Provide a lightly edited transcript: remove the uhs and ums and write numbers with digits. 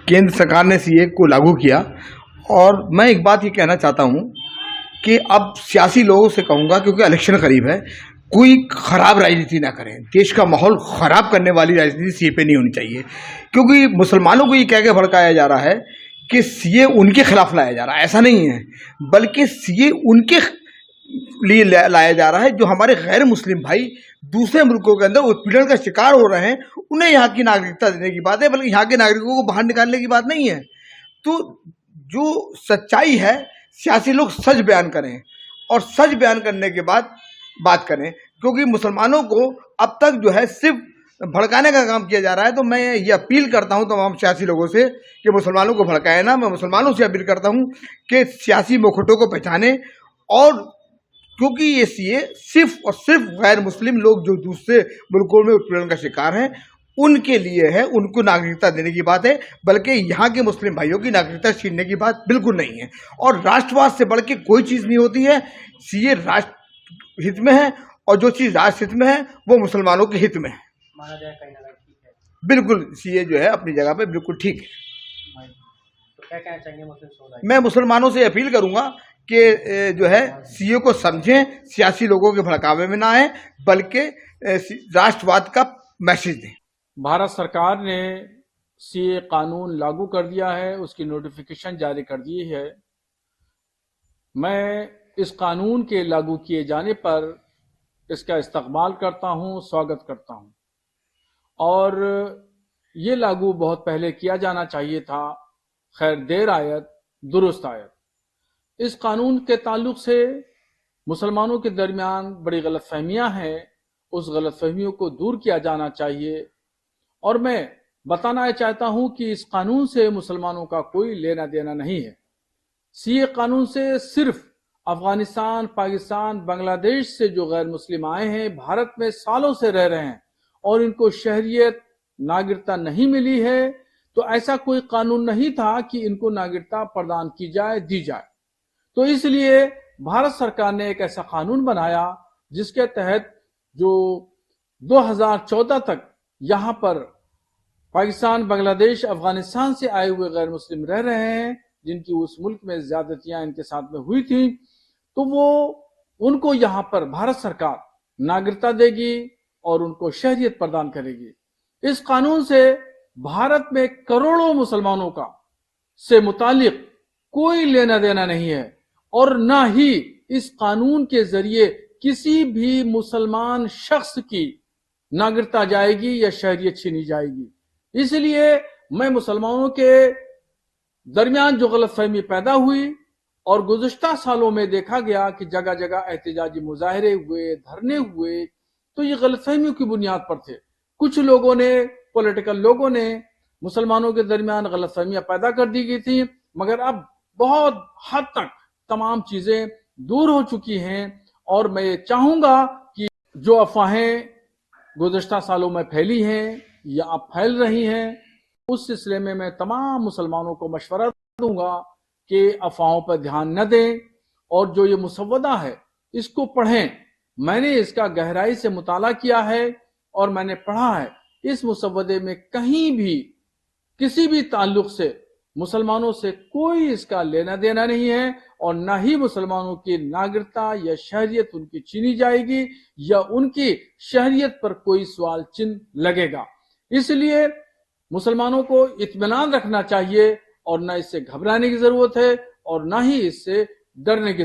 केंद्र सरकार ने सीए को लागू किया और मैं एक बात ये कहना चाहता हूँ कि अब सियासी लोगों से कहूँगा, क्योंकि इलेक्शन करीब है, कोई खराब राजनीति ना करें। देश का माहौल खराब करने वाली राजनीति सीए पे नहीं होनी चाहिए, क्योंकि मुसलमानों को ये कह के भड़काया जा रहा है कि सीए उनके खिलाफ लाया जा रहा है। ऐसा नहीं है, बल्कि सीए उनके लिए लाया जा रहा है जो हमारे गैर मुस्लिम भाई दूसरे मुल्कों के अंदर उत्पीड़न का शिकार हो रहे हैं, उन्हें यहाँ की नागरिकता देने की बात है, बल्कि यहाँ के नागरिकों को बाहर निकालने की बात नहीं है। तो जो सच्चाई है, सियासी लोग सच बयान करें और सच बयान करने के बाद बात करें, क्योंकि मुसलमानों को अब तक जो है सिर्फ भड़काने का काम किया जा रहा है। तो मैं ये अपील करता हूँ तमाम सियासी लोगों से कि मुसलमानों को भड़काए ना। मैं मुसलमानों से अपील करता हूँ कि सियासी मुखौटों को पहचाने, और क्योंकि ये सीए सिर्फ और सिर्फ गैर मुस्लिम लोग जो दूसरे मुल्कों में उत्पीड़न का शिकार हैं उनके लिए है, उनको नागरिकता देने की बात है, बल्कि यहाँ के मुस्लिम भाइयों की नागरिकता छीनने की बात बिल्कुल नहीं है। और राष्ट्रवाद से बढ़ के कोई चीज़ नहीं होती है। सीए राष्ट्र हित में है, और जो चीज़ राष्ट्र हित में है वो मुसलमानों के हित में है। माना जाए कहीं ना कहीं ठीक है। बिल्कुल सीए जो है अपनी जगह पे बिल्कुल ठीक है। तो क्या कहना चाहेंगे मुस्लिम समुदाय? मैं मुसलमानों से अपील करूंगा कि जो है सीए को समझें, सियासी लोगों के भड़कावे में ना आए, बल्कि राष्ट्रवाद का मैसेज दें। भारत सरकार ने सीए कानून लागू कर दिया है, उसकी नोटिफिकेशन जारी कर दी है। मैं इस कानून के लागू किए जाने पर इसका इस्तकबाल करता हूं, स्वागत करता हूं, और ये लागू बहुत पहले किया जाना चाहिए था। खैर देर आयत दुरुस्त आयत। इस कानून के ताल्लुक से मुसलमानों के दरमियान बड़ी गलतफहमियां हैं, उस गलतफहमियों को दूर किया जाना चाहिए। और मैं बताना चाहता हूं कि इस कानून से मुसलमानों का कोई लेना देना नहीं है। सीए कानून से सिर्फ अफगानिस्तान, पाकिस्तान, बांग्लादेश से जो गैर मुस्लिम आए हैं, भारत में सालों से रह रहे हैं और इनको शहरियत, नागरिकता नहीं मिली है, तो ऐसा कोई कानून नहीं था कि इनको नागरिकता प्रदान की जाए, दी जाए। तो इसलिए भारत सरकार ने एक ऐसा कानून बनाया जिसके तहत जो 2014 तक यहाँ पर पाकिस्तान, बांग्लादेश, अफगानिस्तान से आए हुए गैर मुस्लिम रह रहे हैं, जिनकी उस मुल्क में ज्यादतियां इनके साथ में हुई थी, तो वो उनको यहाँ पर भारत सरकार नागरिकता देगी और उनको शहरियत प्रदान करेगी। इस कानून से भारत में करोड़ों मुसलमानों का से मुतालिक कोई लेना देना नहीं है, और ना ही इस कानून के जरिए किसी भी मुसलमान शख्स की नागरिकता जाएगी या शहरियत छीनी जाएगी। इसलिए मैं मुसलमानों के दरमियान जो गलतफहमी पैदा हुई और गुज़श्ता सालों में देखा गया कि जगह जगह एहतजाजी मुजाहरे हुए, धरने हुए, तो ये गलतफहमियों की बुनियाद पर थे। कुछ लोगों ने, पॉलिटिकल लोगों ने मुसलमानों के दरमियान गलतफहमियां पैदा कर दी गई थी, मगर अब बहुत हद तक तमाम चीजें दूर हो चुकी हैं। और मैं ये चाहूंगा कि जो अफवाहें गुज़श्ता सालों में फैली हैं या अब फैल रही हैं, उस सिलसिले में मैं तमाम मुसलमानों को मशवरा दूंगा कि अफवाहों पर ध्यान न दें, और जो ये मुसव्वदा है इसको पढ़ें। मैंने इसका गहराई से मुताला किया है और मैंने पढ़ा है। इस मुसव्वदे में कहीं भी किसी भी ताल्लुक से मुसलमानों से कोई इसका लेना देना नहीं है, और न ही मुसलमानों की नागरिकता या शहरियत उनकी छीनी जाएगी या उनकी शहरियत पर कोई सवाल चिन्ह लगेगा। इसलिए मुसलमानों को इत्मीनान रखना चाहिए, और न इससे घबराने की जरूरत है और न ही इससे डरने की